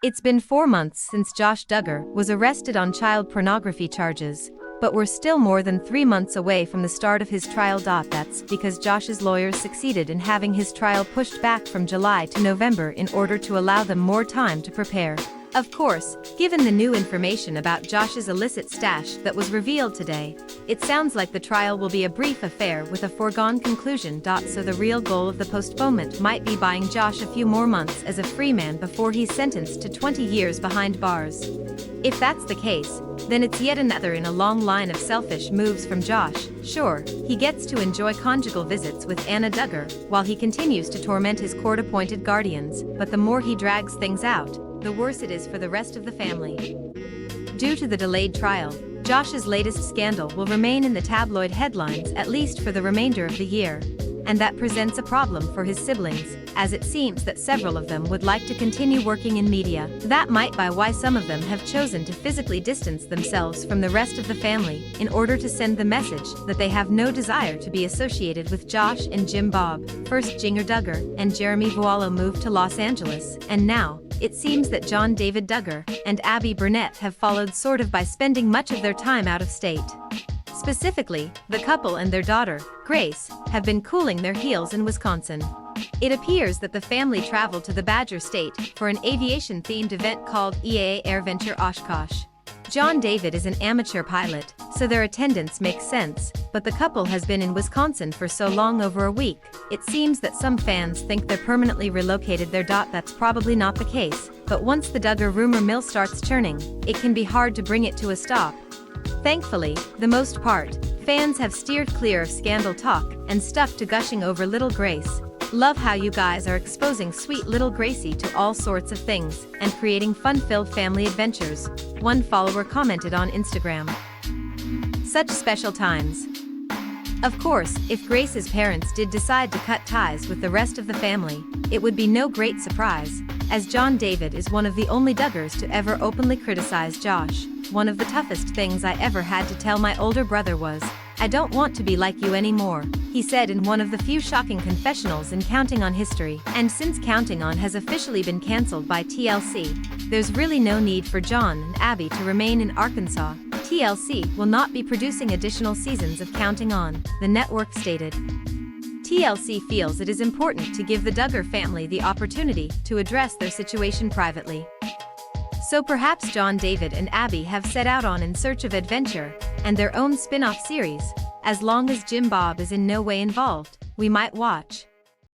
It's been 4 months since Josh Duggar was arrested on child pornography charges, but we're still more than 3 months away from the start of his trial. That's because Josh's lawyers succeeded in having his trial pushed back from July to November in order to allow them more time to prepare. Of course, given the new information about Josh's illicit stash that was revealed today, it sounds like the trial will be a brief affair with a foregone conclusion. So the real goal of the postponement might be buying Josh a few more months as a free man before he's sentenced to 20 years behind bars. If that's the case, then it's yet another in a long line of selfish moves from Josh. Sure, he gets to enjoy conjugal visits with Anna Duggar while he continues to torment his court-appointed guardians, but the more he drags things out, the worse it is for the rest of the family. Due to the delayed trial, Josh's latest scandal will remain in the tabloid headlines at least for the remainder of the year. And that presents a problem for his siblings, as it seems that several of them would like to continue working in media. That might be why some of them have chosen to physically distance themselves from the rest of the family in order to send the message that they have no desire to be associated with Josh and Jim Bob. First Jinger Duggar and Jeremy Vuolo moved to Los Angeles, and now, it seems that John David Duggar and Abbie Burnett have followed sort of by spending much of their time out of state. Specifically, the couple and their daughter, Grace, have been cooling their heels in Wisconsin. It appears that the family traveled to the Badger State for an aviation-themed event called EAA AirVenture Oshkosh. John David is an amateur pilot, so their attendance makes sense, but the couple has been in Wisconsin for so long, over a week, it seems that some fans think they're permanently relocated there. That's probably not the case, but once the Duggar rumor mill starts churning, it can be hard to bring it to a stop. Thankfully, the most part, fans have steered clear of scandal talk and stuck to gushing over little Grace. Love how you guys are exposing sweet little Gracie to all sorts of things and creating fun-filled family adventures, one follower commented on Instagram. Such special times. Of course, if Grace's parents did decide to cut ties with the rest of the family, it would be no great surprise, as John David is one of the only Duggars to ever openly criticize Josh. One of the toughest things I ever had to tell my older brother was, "I don't want to be like you anymore," he said in one of the few shocking confessionals in Counting On history. And since Counting On has officially been cancelled by TLC, there's really no need for John and Abbie to remain in Arkansas. TLC will not be producing additional seasons of Counting On, the network stated. TLC feels it is important to give the Duggar family the opportunity to address their situation privately. So perhaps John David and Abbie have set out on in search of adventure and their own spin-off series. As long as Jim Bob is in no way involved, we might watch.